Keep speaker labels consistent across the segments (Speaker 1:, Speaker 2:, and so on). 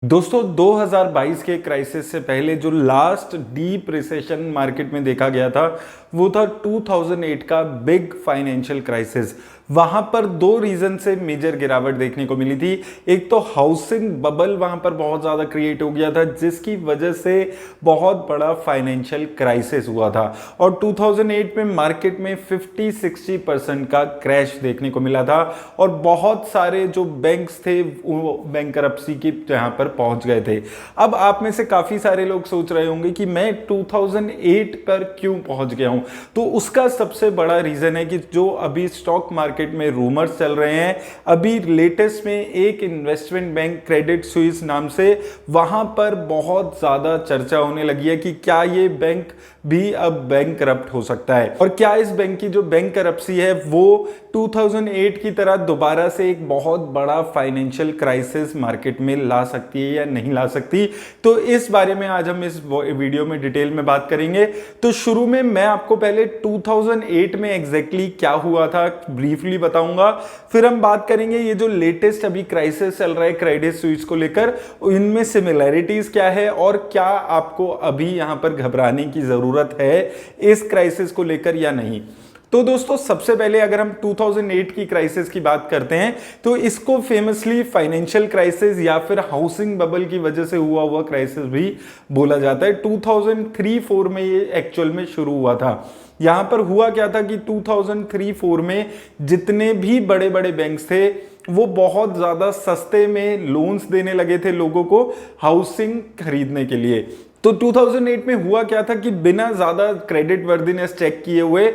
Speaker 1: दोस्तों 2022 के क्राइसिस से पहले जो लास्ट डीप रिसेशन मार्केट में देखा गया था वो था 2008 का बिग फाइनेंशियल क्राइसिस। वहां पर दो रीजन से मेजर गिरावट देखने को मिली थी। एक तो हाउसिंग बबल वहां पर बहुत ज्यादा क्रिएट हो गया था जिसकी वजह से बहुत बड़ा फाइनेंशियल क्राइसिस हुआ था और 2008 में मार्केट में 50-60% का क्रैश देखने को मिला था और बहुत सारे जो बैंक्स थे वो बैंकरप्सी की यहां पर पहुंच गए थे। अब आप में से काफी सारे लोग सोच रहे होंगे कि मैं 2008 पर क्यों पहुंच गया हूं, तो उसका सबसे बड़ा रीजन है कि जो अभी स्टॉक मार्केट में रूमर्स चल रहे हैं। अभी लेटेस्ट में एक इन्वेस्टमेंट बैंक क्रेडिट स्विस नाम से वहां पर बहुत ज्यादा चर्चा होने लगी है कि क्या ये बैंक भी अब बैंक करप्ट हो सकता है और क्या इस बैंक की जो बैंक करप्सी है वो 2008 की तरह दोबारा से एक बहुत बड़ा फाइनेंशियल क्राइसिस मार्केट में ला सकती है या नहीं ला सकती। तो इस बारे में आज हम इस वीडियो में डिटेल में बात करेंगे। तो शुरू में मैं आपको पहले 2008 में एग्जैक्टली क्या हुआ था ब्रीफली बताऊंगा, फिर हम बात करेंगे ये जो लेटेस्ट अभी क्राइसिस चल रहा है क्रेडिट स्विस को लेकर, इनमें सिमिलैरिटीज क्या है और क्या आपको अभी यहां पर घबराने की जरूरत है इस क्राइसिस को लेकर या नहीं। तो दोस्तों सबसे पहले अगर हम 2008 की क्राइसिस की बात करते हैं तो इसको फेमसली फाइनेंशियल क्राइसिस या फिर हाउसिंग बबल की वजह से हुआ क्राइसिस भी बोला जाता है। 2003-4 में ये एक्चुअल में शुरू हुआ था। यहां पर हुआ क्या था कि 2003-4 में जितने भी बड़े बड़े बैंक्स थे वो बहुत ज्यादा सस्ते में लोन्स देने लगे थे लोगों को हाउसिंग खरीदने के लिए। तो 2008 में हुआ क्या था कि बिना ज्यादा क्रेडिट वर्दीनेस चेक किए हुए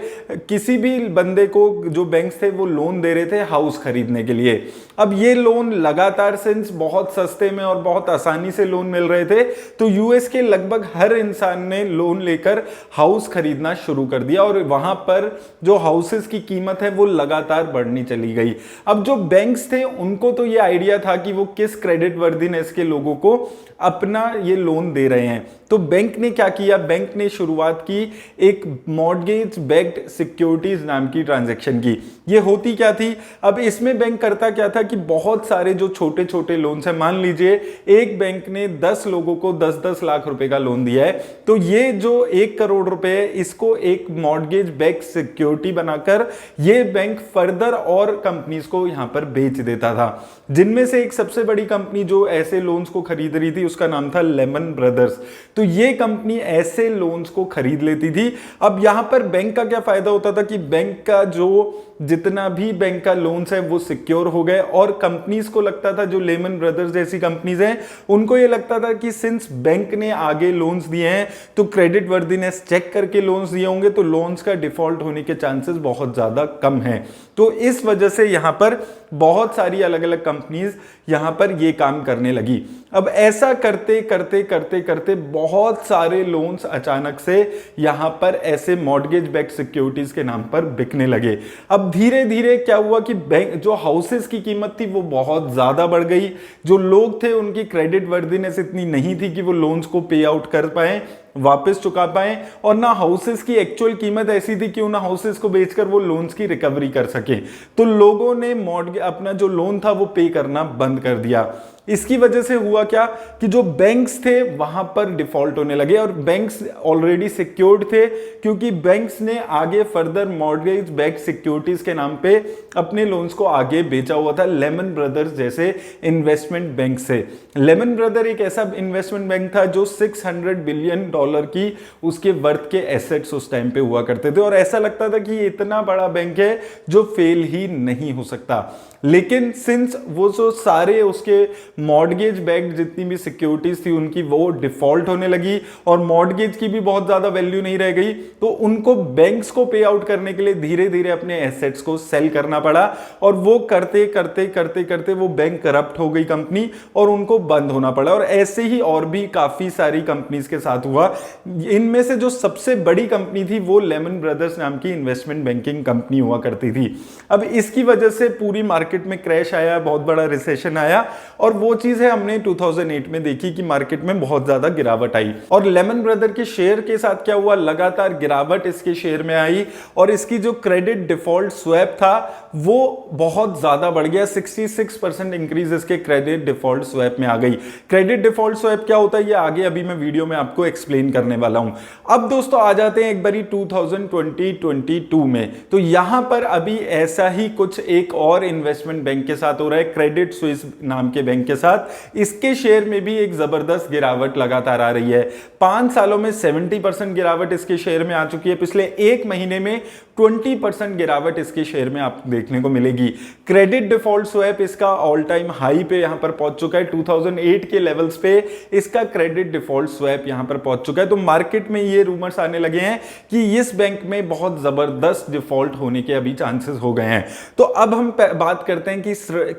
Speaker 1: किसी भी बंदे को जो बैंक्स थे वो लोन दे रहे थे हाउस खरीदने के लिए। अब ये लोन लगातार सिंस बहुत सस्ते में और बहुत आसानी से लोन मिल रहे थे तो यूएस के लगभग हर इंसान ने लोन लेकर हाउस खरीदना शुरू कर दिया और वहां पर जो हाउसेस की कीमत है वो लगातार बढ़नी चली गई। अब जो बैंक्स थे उनको तो ये आइडिया था कि वो किस क्रेडिट वर्दीनेस के लोगों को अपना ये लोन दे रहे हैं। तो बैंक ने क्या किया, बैंक ने शुरुआत की एक मॉर्गेज बैक्ड सिक्योरिटीज नाम की ट्रांजैक्शन की। ये होती क्या थी, अब इसमें बैंक करता क्या था कि बहुत सारे जो छोटे छोटे लोन्स हैं, मान लीजिए एक बैंक ने 10 लोगों को 10-10 लाख रुपए का लोन दिया है तो ये जो 1 करोड़ रुपए है इसको एक मॉर्गेज बैक्ड सिक्योरिटी बनाकर ये बैंक फर्दर और कंपनीज को यहां पर बेच देता था। जिनमें से एक सबसे बड़ी कंपनी जो ऐसे लोन्स को खरीद रही थी उसका नाम था लेमन ब्रदर्स। तो ये कंपनी ऐसे लोन्स को खरीद लेती थी। अब यहां पर बैंक का क्या फायदा होता था कि बैंक का जो जितना भी बैंक का लोन्स है वो सिक्योर हो गए और कंपनीज को लगता था, जो लेमन ब्रदर्स जैसी कंपनीज हैं उनको ये लगता था कि सिंस बैंक ने आगे लोन्स दिए हैं तो क्रेडिट वर्दीनेस चेक करके लोन्स दिए होंगे तो लोन्स का डिफॉल्ट होने के चांसेस बहुत ज्यादा कम हैं। तो इस वजह से यहां पर बहुत सारी अलग अलग कंपनीज यहां पर ये काम करने लगी। अब ऐसा करते करते करते करते बहुत सारे लोन्स अचानक से यहां पर ऐसे मॉर्गेज बैक्ड सिक्योरिटीज के नाम पर बिकने लगे। अब धीरे धीरे क्या हुआ कि बैंक जो हाउसेस की कीमत थी वो बहुत ज्यादा बढ़ गई। जो लोग थे उनकी क्रेडिट वर्दीनेस इतनी नहीं थी कि वो लोन्स को पे आउट कर पाए, वापस चुका पाए, और ना हाउसेस की एक्चुअल कीमत ऐसी थी कि उन हाउसेस को बेचकर वो लोन्स की रिकवरी कर सके। तो लोगों ने मॉर्गेज अपना जो लोन था वो पे करना बंद कर दिया। इसकी वजह से हुआ क्या कि जो बैंक्स थे वहां पर डिफॉल्ट होने लगे और बैंक्स ऑलरेडी सिक्योर्ड थे क्योंकि बैंक्स ने आगे फर्दर मॉर्गेज बैक्ड सिक्योरिटीज के नाम पे अपने लोन्स को आगे बेचा हुआ था लेमन ब्रदर्स जैसे इन्वेस्टमेंट बैंक से। लेमन ब्रदर एक ऐसा इन्वेस्टमेंट बैंक था जो $600 बिलियन की उसके वर्थ के एसेट्स उस टाइम पे हुआ करते थे और ऐसा लगता था कि इतना बड़ा बैंक है जो फेल ही नहीं हो सकता। लेकिन सिंस वो जो सारे उसके मॉर्गेज बैक्ड जितनी भी सिक्योरिटीज थी उनकी वो डिफॉल्ट होने लगी और मॉर्गेज की भी बहुत ज्यादा वैल्यू नहीं रह गई तो उनको बैंक्स को पे आउट करने के लिए धीरे धीरे अपने एसेट्स को सेल करना पड़ा और वो करते करते करते करते वो बैंक करप्ट हो गई कंपनी और उनको बंद होना पड़ा। और ऐसे ही और भी काफी सारी कंपनीज के साथ हुआ। इनमें से जो सबसे बड़ी कंपनी थी वो लेमन ब्रदर्स नाम की इन्वेस्टमेंट बैंकिंग कंपनी हुआ करती थी। अब इसकी वजह से पूरी मार्केट में क्रैश आया, बहुत बड़ा रिसेशन आया और वो चीज है हमने 2008 में देखी कि मार्केट में बहुत ज्यादा गिरावट आई। और लेमन ब्रदर के शेयर के साथ क्या हुआ, लगातार गिरावट इसके शेयर में आई और इसकी जो क्रेडिट डिफॉल्ट स्वैप था वो बहुत ज्यादा बढ़ गया। 66% इंक्रीज इसके क्रेडिट डिफॉल्ट स्वैप में आ गई। क्रेडिट डिफॉल्ट स्वैप क्या होता है ये आगे अभी मैं वीडियो में आपको एक्सप्लेन करने वाला हूं। अब दोस्तों आ जाते हैं एक बारी 2020-22 में। तो यहां पर अभी ऐसा ही कुछ एक और इन्वेस्टमेंट बैंक के साथ हो रहा है, क्रेडिट स्विस नाम के बैंक के साथ। इसके शेयर में भी एक जबरदस्त गिरावट लगातार आ रही है। 5 सालों में 70% गिरावट इसके शेयर में आ चुकी है। पिछले एक महीने में 20% गिरावट इसके शेयर में आप देखने को मिलेगी। क्रेडिट डिफॉल्ट स्वैप इसका ऑल टाइम हाई पे यहां पर पहुंच चुका है। 2008 के लेवल्स पे इसका क्रेडिट डिफॉल्ट स्वैप यहां पर पहुंच चुका है। तो मार्केट में ये रूमर्स आने लगे हैं कि इस बैंक में बहुत जबरदस्त डिफॉल्ट होने के अभी चांसेस हो गए हैं। तो अब हम बात करते हैं कि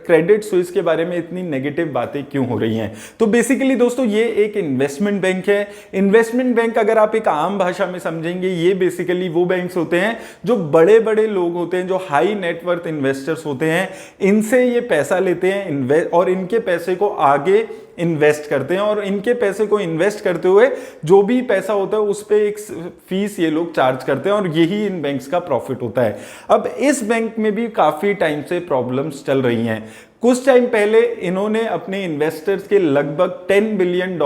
Speaker 1: क्रेडिट स्विस के बारे में इतनी नेगेटिव बातें क्यों हो रही हैं। तो बेसिकली दोस्तों ये एक इन्वेस्टमेंट बैंक है। इन्वेस्टमेंट बैंक अगर आप एक आम भाषा में समझेंगे, ये बेसिकली वो बैंक्स होते हैं जो बड़े बड़े लोग होते हैं, जो हाई नेटवर्थ इन्वेस्टर्स होते हैं, इनसे ये पैसा लेते हैं और इनके पैसे को आगे इन्वेस्ट करते हैं और इनके पैसे को इन्वेस्ट करते हुए जो भी पैसा होता है उस पे एक फीस ये लोग चार्ज करते हैं और यही इन बैंक्स का प्रॉफिट होता है। अब इस बैंक में भी काफी टाइम से प्रॉब्लम्स चल रही हैं। कुछ टाइम पहले इन्होंने अपने इन्वेस्टर्स के लगभग $10 बिलियन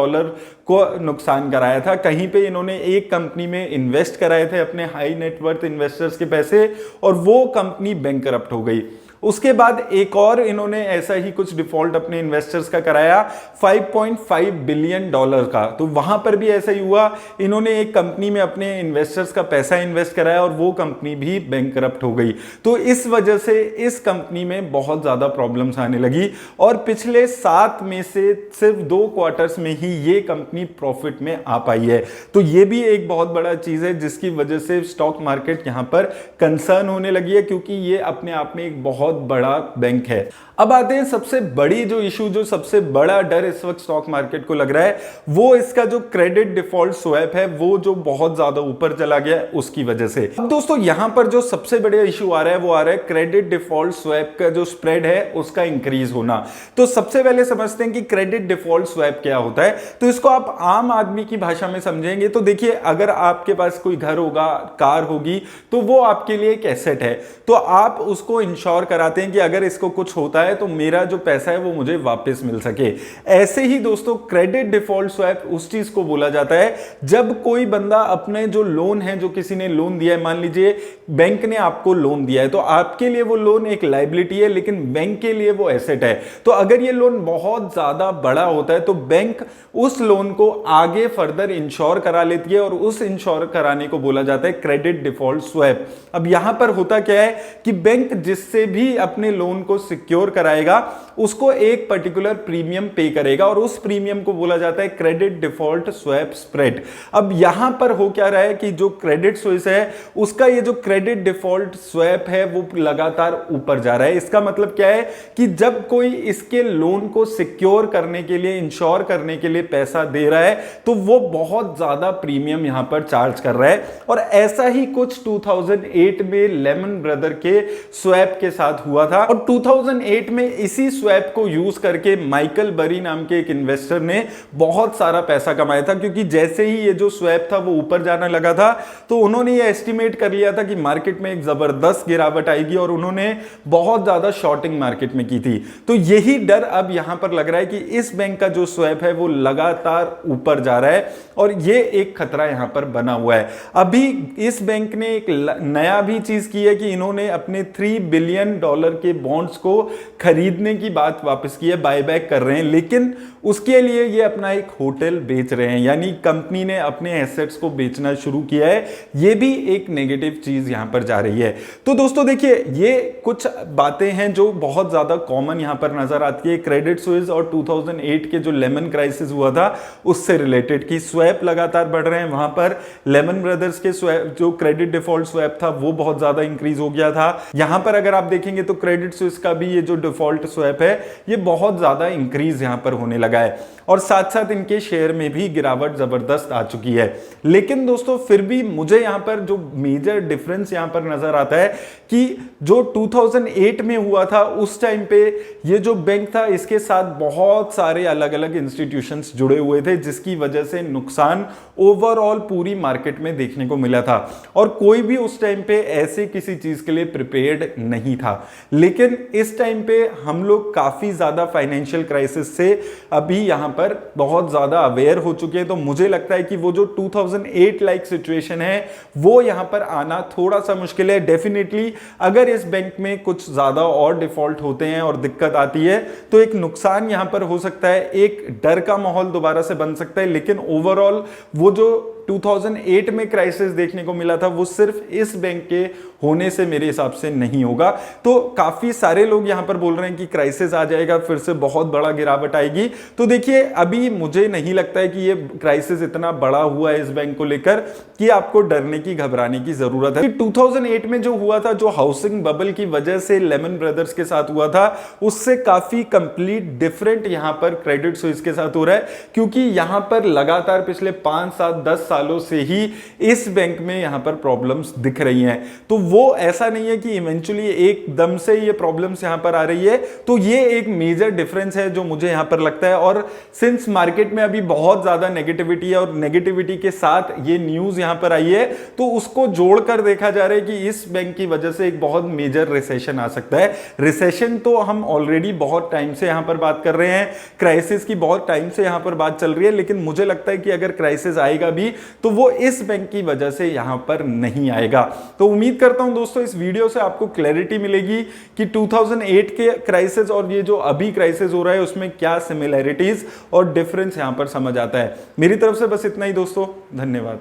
Speaker 1: को नुकसान कराया था। कहीं पे इन्होंने एक कंपनी में इन्वेस्ट कराए थे अपने हाई नेटवर्थ इन्वेस्टर्स के पैसे और वो कंपनी बैंकरप्ट हो गई। उसके बाद एक और इन्होंने ऐसा ही कुछ डिफॉल्ट अपने इन्वेस्टर्स का कराया $5.5 बिलियन का। तो वहां पर भी ऐसा ही हुआ, इन्होंने एक कंपनी में अपने इन्वेस्टर्स का पैसा इन्वेस्ट कराया और वो कंपनी भी बैंकरप्ट हो गई। तो इस वजह से इस कंपनी में बहुत ज्यादा प्रॉब्लम्स आने लगी और पिछले 7 में से सिर्फ 2 क्वार्टर्स में ही ये कंपनी प्रॉफिट में आ पाई है। तो ये भी एक बहुत बड़ा चीज है जिसकी वजह से स्टॉक मार्केट यहां पर कंसर्न होने लगी है, क्योंकि ये अपने आप में एक बहुत बड़ा बैंक है। अब आते हैं सबसे बड़ी जो इशू, जो सबसे बड़ा डर इस वक्त स्टॉक मार्केट को लग रहा है, वो इसका जो क्रेडिट डिफॉल्ट स्वैप है वो जो बहुत ज्यादा ऊपर चला गया है उसकी वजह से। अब दोस्तों यहां पर जो सबसे बड़ा इशू आ रहा है वो आ रहा है क्रेडिट डिफॉल्ट स्वैप का जो स्प्रेड है उसका इंक्रीज होना। तो सबसे पहले समझते हैं कि क्रेडिट डिफॉल्ट स्वैप क्या होता है। तो इसको आप आम आदमी की भाषा में समझेंगे तो देखिए, अगर आपके पास कोई घर होगा, कार होगी, तो वो आपके लिए एक एसेट है। तो आप उसको इंश्योर कराते हैं कि अगर इसको कुछ होता है तो मेरा जो पैसा है वो मुझे वापस मिल सके। ऐसे ही दोस्तों क्रेडिट डिफॉल्ट स्वैप उस चीज को बोला जाता है जब कोई बंदा अपने जो लोन है, जो किसी ने लोन दिया है, मान लीजिए बैंक ने आपको लोन दिया है, तो आपके लिए वो लोन एक लायबिलिटी है लेकिन बैंक के लिए वो एसेट है। तो अगर ये लोन बहुत ज्यादा बड़ा होता है तो बैंक उस लोन को आगे फर्दर इंश्योर करा लेती है और उस इंश्योर कराने को बोला जाता है क्रेडिट डिफॉल्ट स्वैप। अब यहां पर होता क्या है कि बैंक जिससे भी अपने लोन को सिक्योर कराएगा उसको एक पर्टिकुलर प्रीमियम पे करेगा और उस प्रीमियम को बोला जाता है क्रेडिट डिफॉल्ट स्वैप स्प्रेड। अब यहां पर हो क्या रहा है कि जो क्रेडिट स्विस है उसका ये जो क्रेडिट डिफॉल्ट स्वैप है वो लगातार ऊपर जा रहा है। इसका मतलब क्या है कि जब कोई इसके लोन को सिक्योर करने के लिए, इंश्योर करने के लिए पैसा दे रहा है तो वो बहुत ज्यादा प्रीमियम यहां पर चार्ज कर रहा है। और ऐसा ही कुछ 2008 में लेमन ब्रदर के स्वैप के साथ हुआ था और 2008 में इसी स्वैप को यूज करके माइकल बरी नाम के एक इन्वेस्टर ने बहुत सारा पैसा कमाया था, क्योंकि जैसे ही ये जो स्वैप था वो ऊपर जाने लगा था तो उन्होंने ये एस्टिमेट कर लिया था कि मार्केट में एक जबरदस्त गिरावट आएगी और उन्होंने बहुत ज्यादा शॉर्टिंग मार्केट में की थी। तो यही डर अब यहां पर लग रहा है कि इस बैंक का जो स्वैप है वो लगातार ऊपर जा रहा है और ये एक खतरा यहां पर बना हुआ है। अभी इस बैंक ने एक नया भी चीज की है कि इन्होंने अपने $3 बिलियन के बॉन्ड्स को खरीदने की बात वापस की है, बायबैक कर रहे हैं, लेकिन उसके लिए ये अपना एक होटल बेच रहे हैं, यानी कंपनी ने अपने एसेट्स को बेचना शुरू किया है। ये भी एक नेगेटिव चीज यहां पर जा रही है। तो दोस्तों देखिए, ये कुछ बातें हैं जो बहुत ज्यादा कॉमन यहां पर नजर आती है क्रेडिट स्विस और 2008 के जो लेमन क्राइसिस हुआ था उससे रिलेटेड, कि स्वैप लगातार बढ़ रहे हैं। वहां पर लेमन ब्रदर्स के स्वैप जो क्रेडिट डिफॉल्ट स्वैप था वो बहुत ज्यादा इंक्रीज हो गया था। यहां पर अगर आप देखेंगे तो क्रेडिट स्विस का भी ये जो डिफॉल्ट स्वैप सेटअप है ये बहुत ज़्यादा इंक्रीज यहाँ पर होने लगा है और साथ साथ इनके शेयर में भी गिरावट ज़बरदस्त आ चुकी है। लेकिन दोस्तों फिर भी मुझे यहाँ पर जो मेजर डिफरेंस यहाँ पर नज़र आता है कि जो 2008 में हुआ था उस टाइम पे ये जो बैंक था इसके साथ बहुत सारे अलग अलग इंस्टीट्यूशंस जुड़े हुए थे, जिसकी वजह से नुकसान ओवरऑल पूरी मार्केट में देखने को मिला था और कोई भी उस टाइम पे ऐसे किसी चीज के लिए प्रिपेयर्ड नहीं था। लेकिन इस टाइम पे हम लोग काफी ज्यादा फाइनेंशियल क्राइसिस से अभी यहां पर बहुत ज्यादा अवेयर हो चुके हैं। तो मुझे लगता है कि वो जो 2008 लाइक सिचुएशन है वो यहां पर आना थोड़ा सा मुश्किल है। डेफिनेटली अगर इस बैंक में कुछ ज्यादा और डिफॉल्ट होते हैं और दिक्कत आती है तो एक नुकसान यहां पर हो सकता है, एक डर का माहौल दोबारा से बन सकता है। लेकिन ओवरऑल वो जो 2008 में क्राइसिस देखने को मिला था वो सिर्फ इस बैंक के होने से मेरे हिसाब से नहीं होगा। तो काफी सारे लोग यहां पर बोल रहे हैं कि क्राइसिस आ जाएगा, फिर से बहुत बड़ा गिरावट आएगी। तो देखिए अभी मुझे नहीं लगता है कि ये क्राइसिस इतना बड़ा हुआ है इस बैंक को लेकर कि आपको डरने की घबराने की जरूरत है। 2008 में जो हुआ था, जो हाउसिंग बबल की वजह से लेमन ब्रदर्स के साथ हुआ था, उससे काफी कंप्लीट डिफरेंट यहां पर क्रेडिट स्विस के साथ हो रहा है, क्योंकि यहां पर लगातार पिछले 5, 7, 10 सालों से ही इस बैंक में यहां पर प्रॉब्लम्स दिख रही हैं। तो वो ऐसा नहीं है कि इवेंचुअली एकदम से ये प्रॉब्लम्स यहां पर आ रही है। तो ये एक मेजर डिफरेंस है जो मुझे यहां पर लगता है। और सिंस मार्केट में अभी बहुत ज्यादा नेगेटिविटी है और नेगेटिविटी के साथ ये न्यूज यहां पर आई है, तो उसको जोड़कर देखा जा रहा है कि इस बैंक की वजह से एक बहुत मेजर रिसेशन आ सकता है। रिसेशन तो हम ऑलरेडी बहुत टाइम से यहां पर बात कर रहे हैं, क्राइसिस की बहुत टाइम से यहां पर बात चल रही है, लेकिन मुझे लगता है कि अगर क्राइसिस आएगा भी तो वो इस बैंक की वजह से यहां पर नहीं आएगा। तो उम्मीद करता हूं दोस्तों इस वीडियो से आपको क्लैरिटी मिलेगी कि 2008 के क्राइसिस और ये जो अभी क्राइसिस हो रहा है उसमें क्या सिमिलैरिटीज और डिफरेंस यहां पर समझ आता है। मेरी तरफ से बस इतना ही दोस्तों, धन्यवाद।